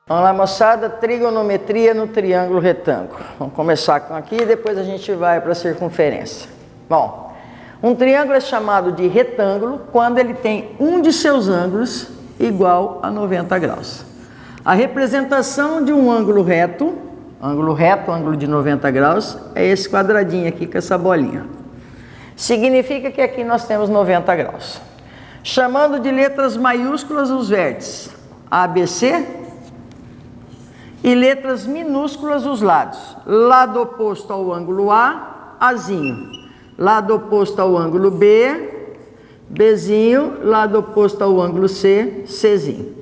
Vamos lá, moçada, trigonometria no triângulo retângulo. Vamos começar com aqui e depois a gente vai para a circunferência. Bom, um triângulo é chamado de retângulo quando ele tem um de seus ângulos igual a 90 graus. A representação de um ângulo reto, ângulo de 90 graus, é esse quadradinho aqui com essa bolinha. Significa que aqui nós temos 90 graus. Chamando de letras maiúsculas os vértices ABC e letras minúsculas os lados. Lado oposto ao ângulo A, Azinho. Lado oposto ao ângulo B, Bzinho. Lado oposto ao ângulo C, Czinho.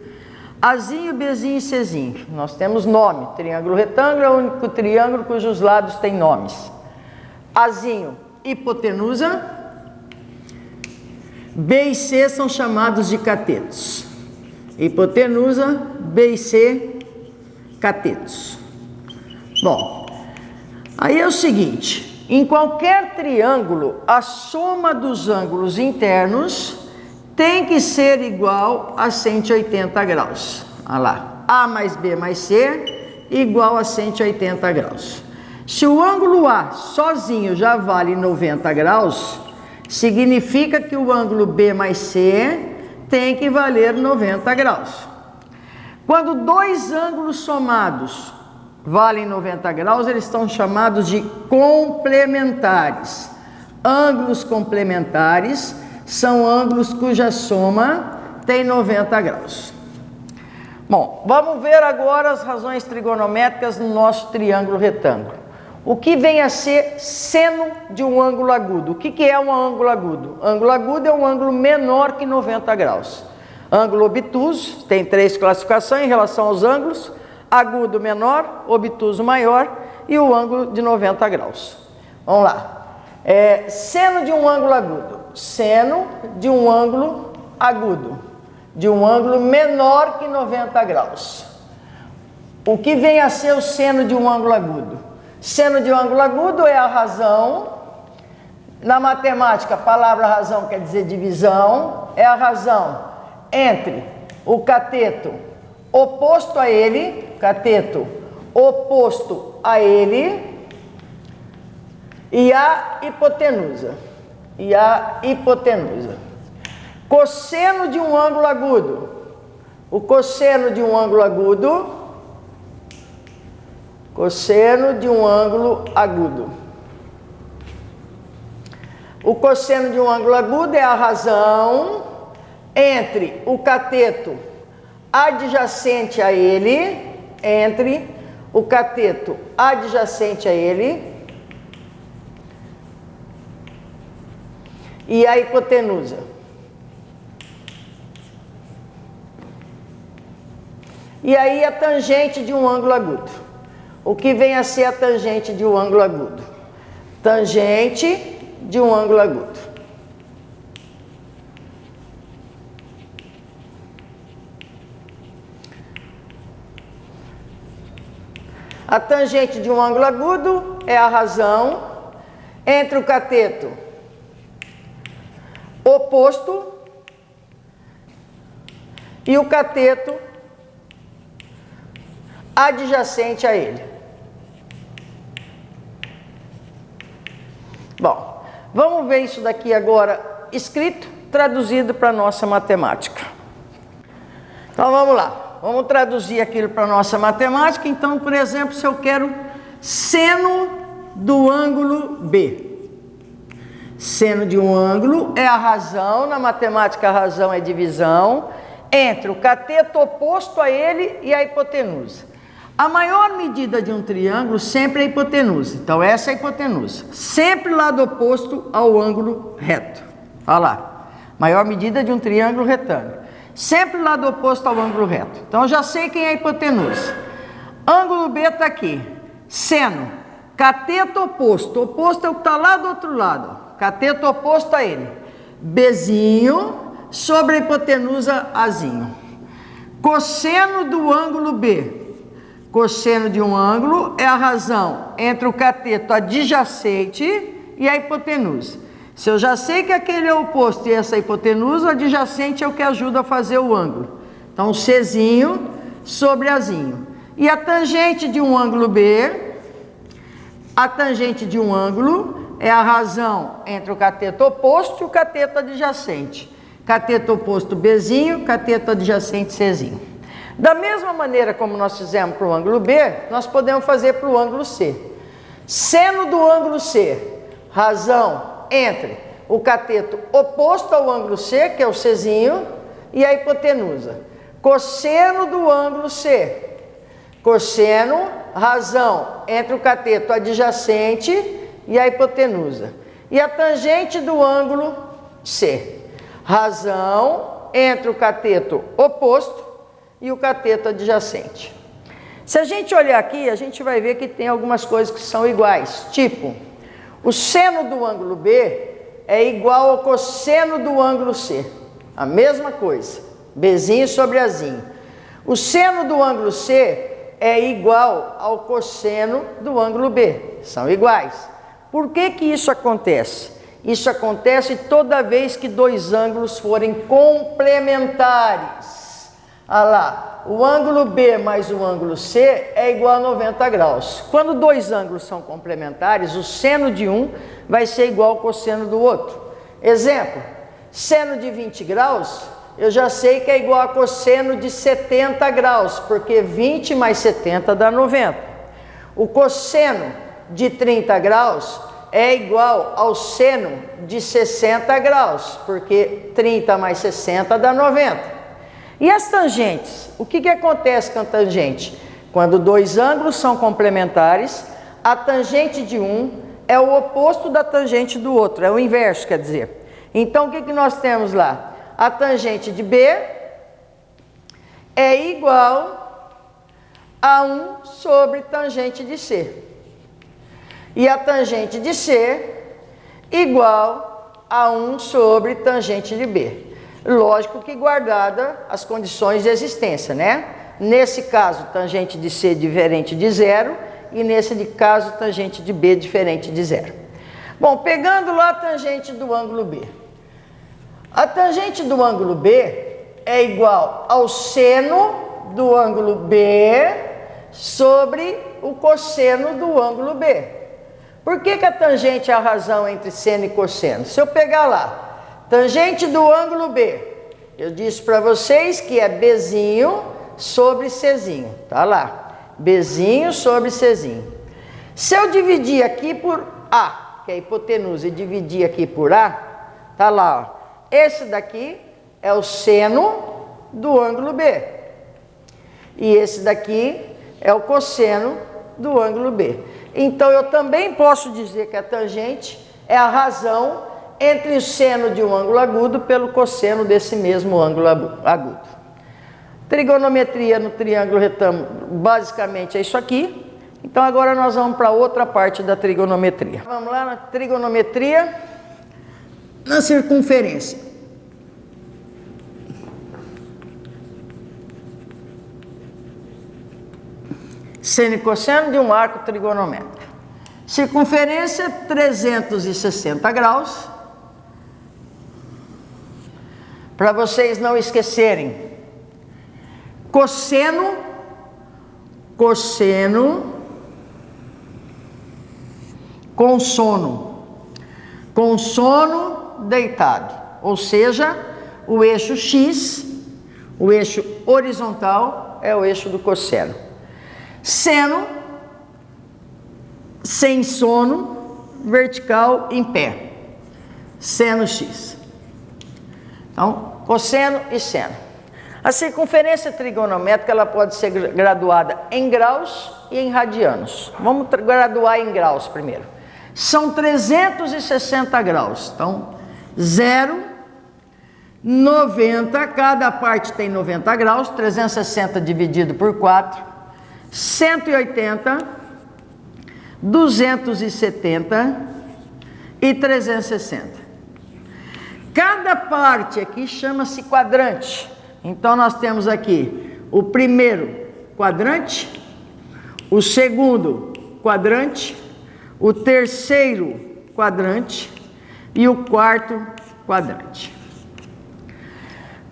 Azinho, Bzinho e Czinho. Nós temos nome. Triângulo retângulo é o único triângulo cujos lados têm nomes. Azinho, hipotenusa. B e C são chamados de catetos. Hipotenusa, B e C, catetos. Bom, aí é o seguinte, em qualquer triângulo, a soma dos ângulos internos tem que ser igual a 180 graus. Olha lá, A mais B mais C igual a 180 graus. Se o ângulo A sozinho já vale 90 graus, significa que o ângulo B mais C tem que valer 90 graus. Quando dois ângulos somados valem 90 graus, eles estão chamados de complementares. Ângulos complementares são ângulos cuja soma tem 90 graus. Bom, vamos ver agora as razões trigonométricas no nosso triângulo retângulo. O que vem a ser seno de um ângulo agudo? O que é um ângulo agudo? Ângulo agudo é um ângulo menor que 90 graus. Ângulo obtuso, tem 3 classificações em relação aos ângulos: agudo menor, obtuso maior e o ângulo de 90 graus. Vamos lá. Seno de um ângulo agudo. Seno de um ângulo agudo, de um ângulo menor que 90 graus. O que vem a ser o seno de um ângulo agudo? Seno de um ângulo agudo é a razão. Na matemática, a palavra razão quer dizer divisão. É a razão entre o cateto oposto a ele, cateto oposto a ele, e a hipotenusa. E a hipotenusa. Cosseno de um ângulo agudo. O cosseno de um ângulo agudo. Cosseno de um ângulo agudo. O cosseno de um ângulo agudo é a razão entre o cateto adjacente a ele, entre o cateto adjacente a ele e a hipotenusa. E aí a tangente de um ângulo agudo. O que vem a ser a tangente de um ângulo agudo? Tangente de um ângulo agudo. A tangente de um ângulo agudo é a razão entre o cateto oposto e o cateto adjacente a ele. Bom, vamos ver isso daqui agora escrito, traduzido para a nossa matemática. Então vamos lá. Vamos traduzir aquilo para a nossa matemática. Então, por exemplo, se eu quero seno do ângulo B. Seno de um ângulo é a razão, na matemática a razão é divisão, entre o cateto oposto a ele e a hipotenusa. A maior medida de um triângulo sempre é a hipotenusa. Então, essa é a hipotenusa. Sempre lado oposto ao ângulo reto. Olha lá. Maior medida de um triângulo retângulo. Sempre lado oposto ao ângulo reto. Então, eu já sei quem é a hipotenusa. Ângulo B está aqui. Seno. Cateto oposto. Oposto é o que está lá do outro lado. Cateto oposto a ele. Bzinho sobre a hipotenusa Azinho. Cosseno do ângulo B. Cosseno de um ângulo é a razão entre o cateto adjacente e a hipotenusa. Se eu já sei que aquele é o oposto e essa hipotenusa, o adjacente é o que ajuda a fazer o ângulo. Então, o Czinho sobre Azinho. E a tangente de um ângulo B, a tangente de um ângulo é a razão entre o cateto oposto e o cateto adjacente. Cateto oposto Bzinho, cateto adjacente Czinho. Da mesma maneira como nós fizemos para o ângulo B, nós podemos fazer para o ângulo C. Seno do ângulo C, razão entre o cateto oposto ao ângulo C, que é o Czinho, e a hipotenusa. Cosseno do ângulo C, cosseno, razão entre o cateto adjacente e a hipotenusa. E a tangente do ângulo C, razão entre o cateto oposto e o cateto adjacente. Se a gente olhar aqui, a gente vai ver que tem algumas coisas que são iguais, tipo, o seno do ângulo B é igual ao cosseno do ângulo C, a mesma coisa, Bzinho sobre Azinho. O seno do ângulo C é igual ao cosseno do ângulo B, são iguais. Por que que isso acontece? Isso acontece toda vez que dois ângulos forem complementares. Olha lá, o ângulo B mais o ângulo C é igual a 90 graus. Quando dois ângulos são complementares, o seno de um vai ser igual ao cosseno do outro. Exemplo, seno de 20 graus, eu já sei que é igual a cosseno de 70 graus, porque 20 mais 70 dá 90. O cosseno de 30 graus é igual ao seno de 60 graus, porque 30 mais 60 dá 90. E as tangentes? O que acontece com a tangente? Quando dois ângulos são complementares, a tangente de um é o oposto da tangente do outro, é o inverso, quer dizer. Então, o que nós temos lá? A tangente de B é igual a 1 sobre tangente de C. E a tangente de C igual a 1 sobre tangente de B. Lógico que guardada as condições de existência, né? Nesse caso, tangente de C diferente de zero, e nesse caso, tangente de B diferente de zero. Bom, pegando lá a tangente do ângulo B. A tangente do ângulo B é igual ao seno do ângulo B sobre o cosseno do ângulo B. Por que a tangente é a razão entre seno e cosseno? Se eu pegar lá, tangente do ângulo B, eu disse para vocês que é Bzinho sobre Czinho, tá lá, Bzinho sobre Czinho. Se eu dividir aqui por A, que é a hipotenusa, e dividir aqui por A, tá lá, ó, esse daqui é o seno do ângulo B, e esse daqui é o cosseno do ângulo B. Então, eu também posso dizer que a tangente é a razão entre o seno de um ângulo agudo pelo cosseno desse mesmo ângulo agudo. Trigonometria no triângulo retângulo, basicamente é isso aqui. Então, agora nós vamos para outra parte da trigonometria. Vamos lá na trigonometria, na circunferência. Seno e cosseno de um arco trigonométrico. Circunferência 360 graus. Para vocês não esquecerem, cosseno, consono deitado, ou seja, o eixo X, o eixo horizontal é o eixo do cosseno. Seno, sem sono, vertical em pé, seno X. Então, cosseno e seno. A circunferência trigonométrica ela pode ser graduada em graus e em radianos. Vamos graduar em graus primeiro. São 360 graus. Então, 0, 90, cada parte tem 90 graus, 360 dividido por 4, 180, 270 e 360. Cada parte aqui chama-se quadrante. Então, nós temos aqui o primeiro quadrante, o segundo quadrante, o terceiro quadrante e o quarto quadrante.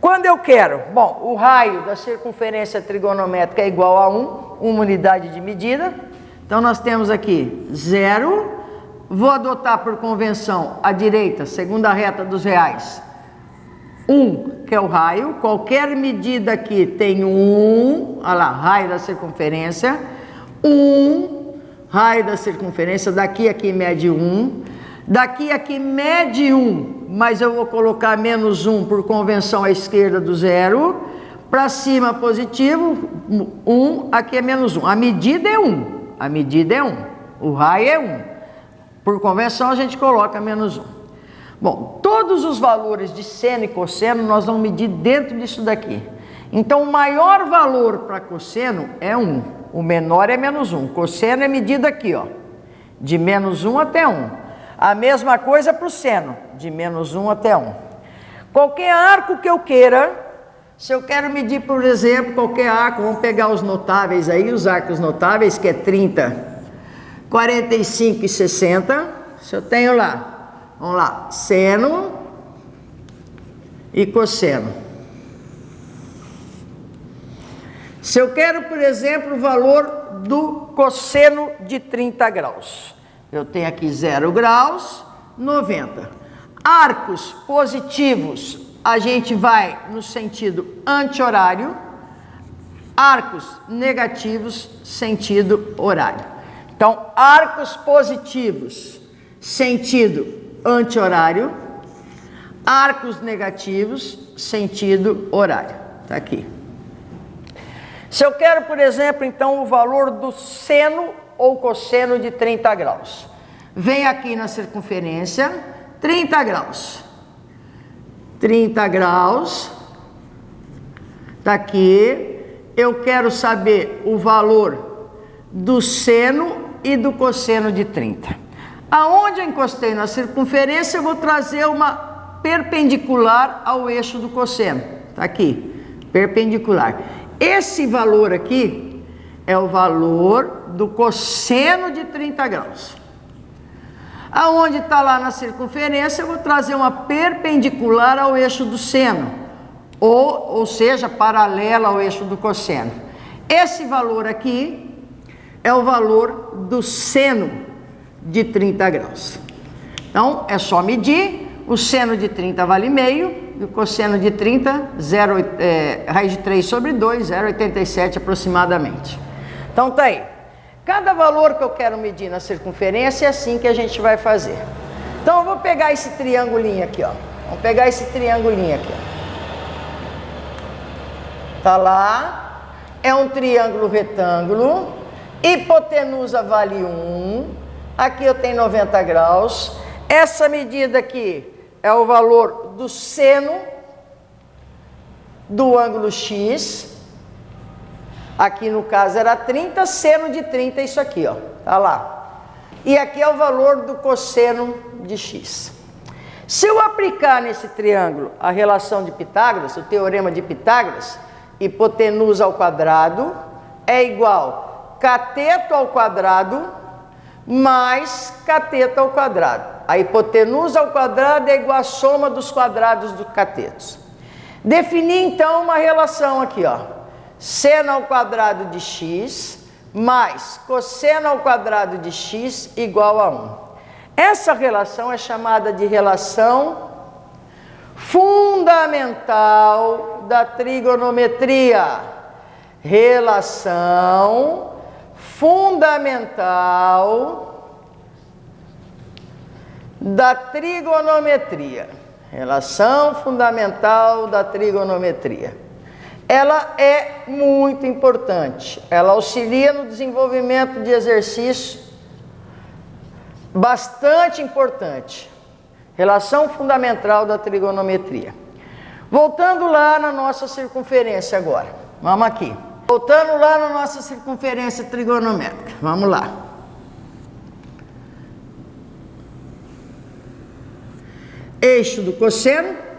Quando eu quero, bom, o raio da circunferência trigonométrica é igual a 1, uma unidade de medida. Então nós temos aqui 0, vou adotar por convenção a direita, segunda reta dos reais, 1, que é o raio, qualquer medida aqui tem 1, olha lá, raio da circunferência, 1, raio da circunferência, daqui aqui mede 1, daqui aqui mede 1, mas eu vou colocar menos 1 por convenção à esquerda do 0, para cima positivo, 1, aqui é menos 1, a medida é 1, a medida é 1, o raio é 1, por convenção a gente coloca menos 1. Bom, todos os valores de seno e cosseno nós vamos medir dentro disso daqui. Então, o maior valor para cosseno é 1. O menor é menos 1. Cosseno é medido aqui, ó, de menos 1 até 1. A mesma coisa para o seno, de menos 1 até 1. Qualquer arco que eu queira, se eu quero medir, por exemplo, qualquer arco, vamos pegar os notáveis aí, os arcos notáveis, que é 30, 45 e 60. Se eu tenho lá, vamos lá, seno e cosseno. Se eu quero, por exemplo, o valor do cosseno de 30 graus, eu tenho aqui 0 graus, 90. Arcos positivos, a gente vai no sentido anti-horário. Arcos negativos, sentido horário. Então, arcos positivos, sentido anti-horário. Arcos negativos, sentido horário. Está aqui. Se eu quero, por exemplo, então, o valor do seno ou cosseno de 30 graus. Vem aqui na circunferência, 30 graus. 30 graus. Está aqui. Eu quero saber o valor do seno e do cosseno de 30. Aonde eu encostei na circunferência, eu vou trazer uma perpendicular ao eixo do cosseno. Está aqui, perpendicular. Esse valor aqui é o valor do cosseno de 30 graus. Aonde está lá na circunferência, eu vou trazer uma perpendicular ao eixo do seno, ou seja, paralela ao eixo do cosseno. Esse valor aqui é o valor do seno de 30 graus. Então, é só medir. O seno de 30 vale meio, e o cosseno de 30, raiz de 3 sobre 2, 0,87 aproximadamente. Então, tá aí. Cada valor que eu quero medir na circunferência é assim que a gente vai fazer. Então, eu vou pegar esse triangulinho aqui, ó. Vamos pegar esse triangulinho aqui, ó. Tá lá. É um triângulo retângulo. Hipotenusa vale 1. Aqui eu tenho 90 graus. Essa medida aqui é o valor do seno do ângulo X. Aqui no caso era 30, seno de 30 é isso aqui, ó. Tá lá. E aqui é o valor do cosseno de X. Se eu aplicar nesse triângulo a relação de Pitágoras, o teorema de Pitágoras, hipotenusa ao quadrado é igual cateto ao quadrado mais cateto ao quadrado. A hipotenusa ao quadrado é igual à soma dos quadrados dos catetos. Defini então uma relação aqui, ó. Seno ao quadrado de x mais cosseno ao quadrado de x igual a 1. Essa relação é chamada de relação fundamental da trigonometria. Relação fundamental da trigonometria. Relação fundamental da trigonometria. Ela é muito importante. Ela auxilia no desenvolvimento de exercícios bastante importante. Relação fundamental da trigonometria. Voltando lá na nossa circunferência agora. Vamos aqui. Voltando lá na nossa circunferência trigonométrica. Vamos lá. Eixo do cosseno.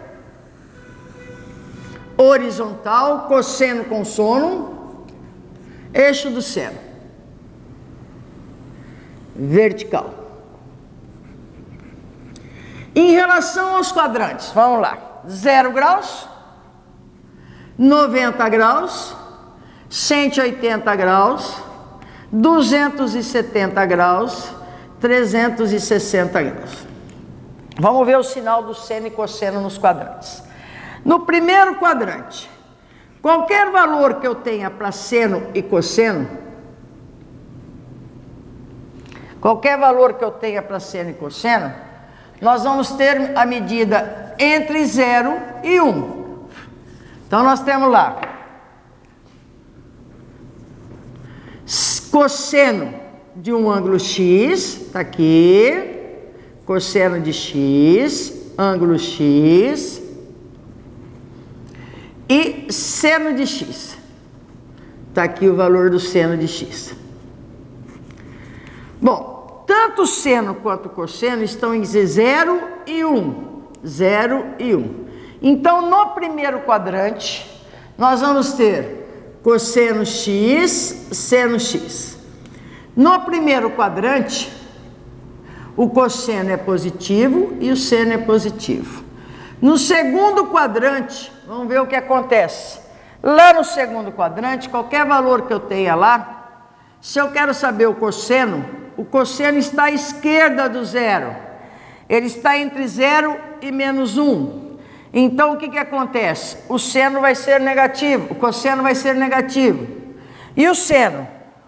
Horizontal, cosseno com sono. Eixo do seno. Vertical. Em relação aos quadrantes, vamos lá. 0 graus, 90 graus, 180 graus, 270 graus, 360 graus. Vamos ver o sinal do seno e cosseno nos quadrantes. No primeiro quadrante, qualquer valor que eu tenha para seno e cosseno, nós vamos ter a medida entre 0 e 1. Então, nós temos lá cosseno de um ângulo x, está aqui, cosseno de x, ângulo x, e seno de x, está aqui o valor do seno de x. Bom, tanto o seno quanto o cosseno estão em 0 e 1, 0 e 1. Então, no primeiro quadrante, nós vamos ter cosseno x, seno x. No primeiro quadrante, o cosseno é positivo e o seno é positivo. No segundo quadrante, vamos ver o que acontece. Lá no segundo quadrante, qualquer valor que eu tenha lá, se eu quero saber o cosseno está à esquerda do zero. Ele está entre 0 e menos 1. Então, o que acontece? O seno vai ser negativo, o cosseno vai ser negativo. E o seno?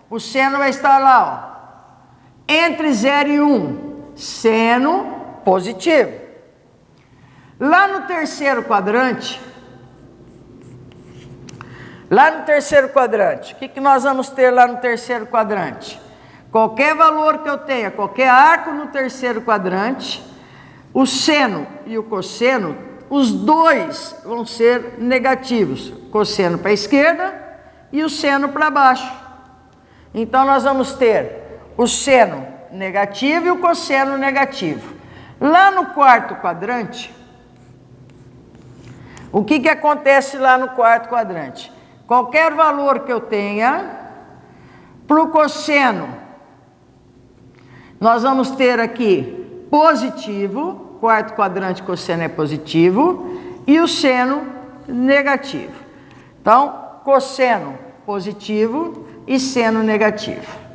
O seno vai estar lá, ó, entre 0 e 1. Seno positivo. Lá no terceiro quadrante, o que nós vamos ter lá no terceiro quadrante? Qualquer valor que eu tenha, qualquer arco no terceiro quadrante, o seno e o cosseno, os dois vão ser negativos. Cosseno para a esquerda e o seno para baixo. Então, nós vamos ter o seno negativo e o cosseno negativo. Lá no quarto quadrante, o que acontece lá no quarto quadrante? Qualquer valor que eu tenha, para o cosseno, nós vamos ter aqui positivo, quarto quadrante cosseno é positivo, e o seno negativo. Então, cosseno positivo e seno negativo.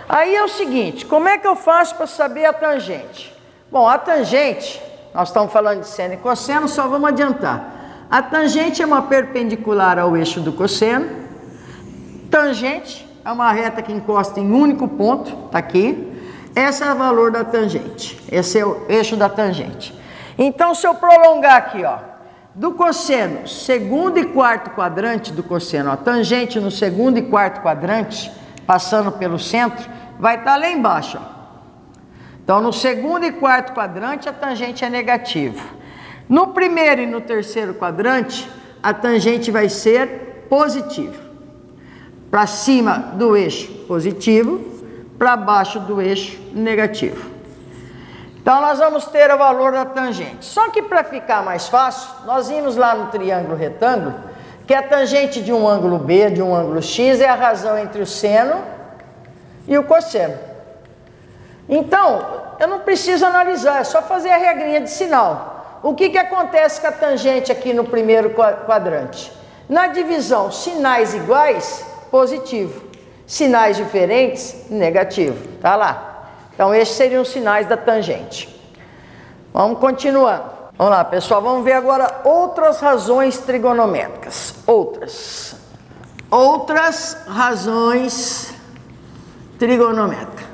Aí é o seguinte, como é que eu faço para saber a tangente? Bom, a tangente, nós estamos falando de seno e cosseno, só vamos adiantar. A tangente é uma perpendicular ao eixo do cosseno. Tangente é uma reta que encosta em um único ponto, está aqui. Esse é o valor da tangente, esse é o eixo da tangente. Então, se eu prolongar aqui, ó, do cosseno, segundo e quarto quadrante do cosseno, a tangente no segundo e quarto quadrante, passando pelo centro, vai estar lá embaixo, ó. Então, no segundo e quarto quadrante, a tangente é negativa. No primeiro e no terceiro quadrante, a tangente vai ser positiva. Para cima do eixo positivo, para baixo do eixo negativo. Então, nós vamos ter o valor da tangente. Só que para ficar mais fácil, nós vimos lá no triângulo retângulo, que a tangente de um ângulo B, de um ângulo X, é a razão entre o seno e o cosseno. Então, eu não preciso analisar, é só fazer a regrinha de sinal. O que acontece com a tangente aqui no primeiro quadrante? Na divisão, sinais iguais, positivo. Sinais diferentes, negativo. Tá lá. Então, esses seriam os sinais da tangente. Vamos continuando. Vamos lá, pessoal. Vamos ver agora outras razões trigonométricas. Outras razões trigonométricas.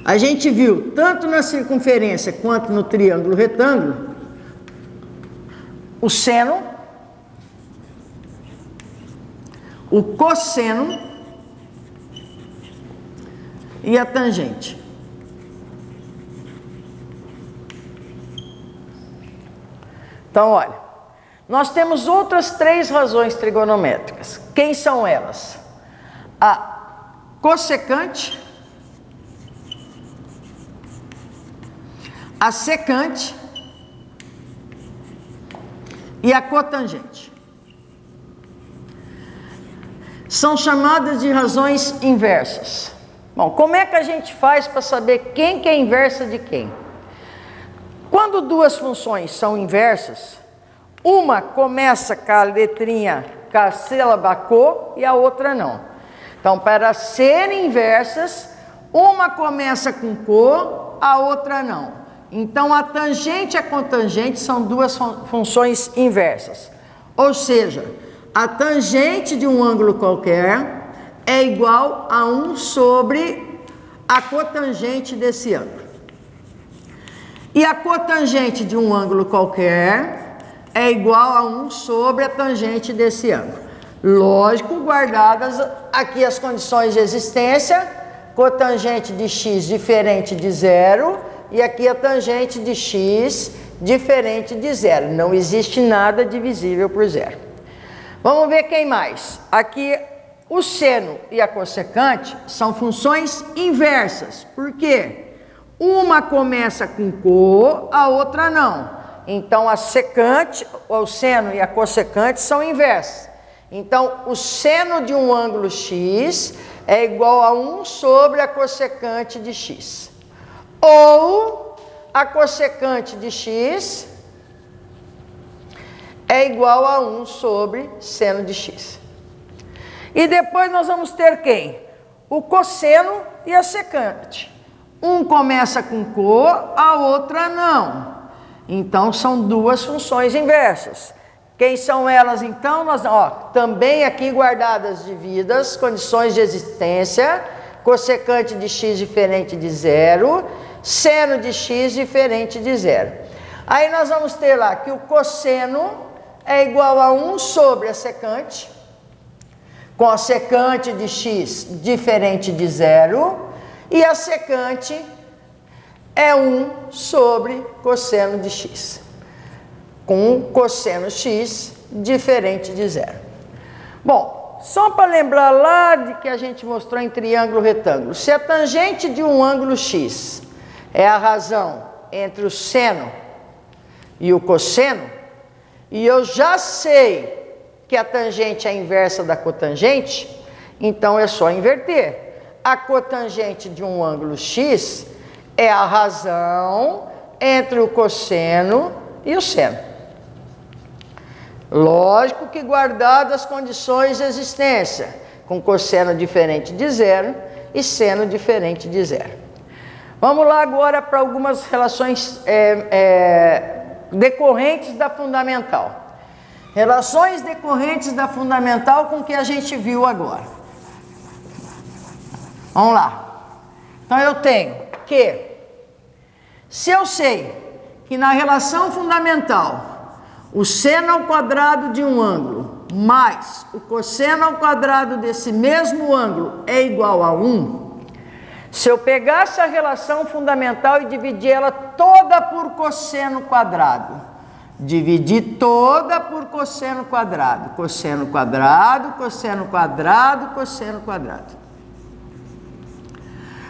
A gente viu, tanto na circunferência quanto no triângulo retângulo, o seno, o cosseno e a tangente. Então, olha, nós temos outras 3 razões trigonométricas. Quem são elas? A cossecante, a secante e a cotangente. São chamadas de razões inversas. Bom, como é que a gente faz para saber quem que é inversa de quem? Quando duas funções são inversas, Uma começa com a letrinha, com a sílaba co e a outra não. Então, para serem inversas, uma começa com co, a outra não. Então, a tangente e a cotangente são duas funções inversas. Ou seja, a tangente de um ângulo qualquer é igual a 1 sobre a cotangente desse ângulo. E a cotangente de um ângulo qualquer é igual a 1 sobre a tangente desse ângulo. Lógico, guardadas aqui as condições de existência, cotangente de x diferente de zero, e aqui a tangente de x diferente de zero. Não existe nada divisível por zero. Vamos ver quem mais. Aqui o seno e a cossecante são funções inversas. Por quê? Uma começa com co, a outra não. Então, a secante, o seno e a cossecante são inversas. Então, o seno de um ângulo x é igual a 1 sobre a cossecante de x. Ou a cossecante de x é igual a 1 sobre seno de x. E depois nós vamos ter quem? O cosseno e a secante. Um começa com co, a outra não. Então, são duas funções inversas. Quem são elas, então? Também aqui guardadas devidas, condições de existência, cossecante de x diferente de zero, seno de x diferente de zero. Aí nós vamos ter lá que o cosseno é igual a 1 sobre a secante, com a secante de x diferente de zero, e a secante é 1 sobre cosseno de x, com cosseno x diferente de zero. Bom, só para lembrar lá de que a gente mostrou em triângulo retângulo, se a tangente de um ângulo x é a razão entre o seno e o cosseno, e eu já sei que a tangente é a inversa da cotangente, então é só inverter. A cotangente de um ângulo x é a razão entre o cosseno e o seno. Lógico que guardado as condições de existência, com cosseno diferente de zero e seno diferente de zero. Vamos lá agora para algumas relações decorrentes da fundamental. Relações decorrentes da fundamental com o que a gente viu agora. Vamos lá. Então eu tenho que, se eu sei que na relação fundamental o seno ao quadrado de um ângulo mais o cosseno ao quadrado desse mesmo ângulo é igual a 1, se eu pegar essa relação fundamental e dividir ela toda por cosseno quadrado, dividir toda por cosseno quadrado, cosseno quadrado, cosseno quadrado, cosseno quadrado.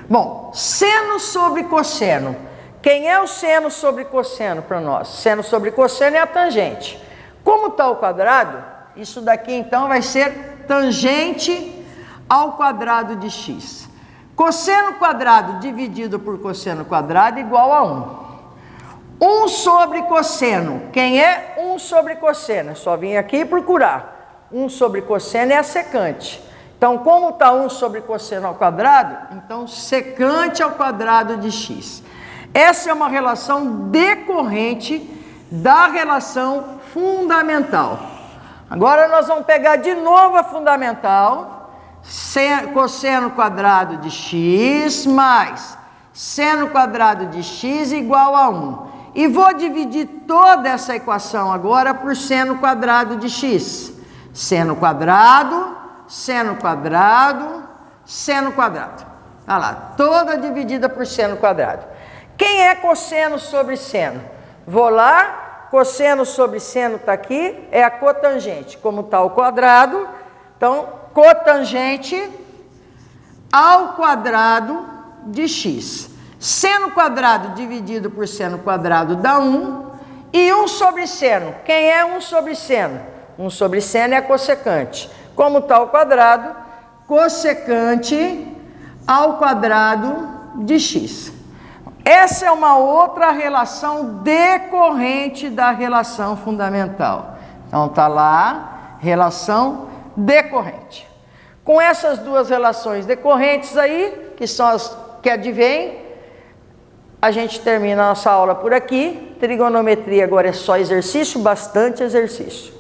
Bom, seno sobre cosseno. Quem é o seno sobre cosseno para nós? Seno sobre cosseno é a tangente. Como está o quadrado, isso daqui então vai ser tangente ao quadrado de x. Cosseno quadrado dividido por cosseno quadrado igual a 1. 1 sobre cosseno. Quem é 1 sobre cosseno? É só vir aqui e procurar. 1 sobre cosseno é a secante. Então, como está 1 sobre cosseno ao quadrado, então secante ao quadrado de x. Essa é uma relação decorrente da relação fundamental. Agora nós vamos pegar de novo a fundamental, cosseno quadrado de x mais seno quadrado de x igual a 1. E vou dividir toda essa equação agora por seno quadrado de x. Seno quadrado, seno quadrado, seno quadrado. Olha lá, toda dividida por seno quadrado. Quem é cosseno sobre seno? Vou lá, cosseno sobre seno está aqui, é a cotangente. Como está o quadrado, então cotangente ao quadrado de x. Seno quadrado dividido por seno quadrado dá 1. E 1 sobre seno. Quem é 1 sobre seno? 1 sobre seno é a cossecante. Como está o quadrado? Cossecante ao quadrado de x. Essa é uma outra relação decorrente da relação fundamental. Então está lá, relação decorrente. Com essas duas relações decorrentes aí, que são as que advêm, a gente termina a nossa aula por aqui. Trigonometria agora é só exercício, bastante exercício.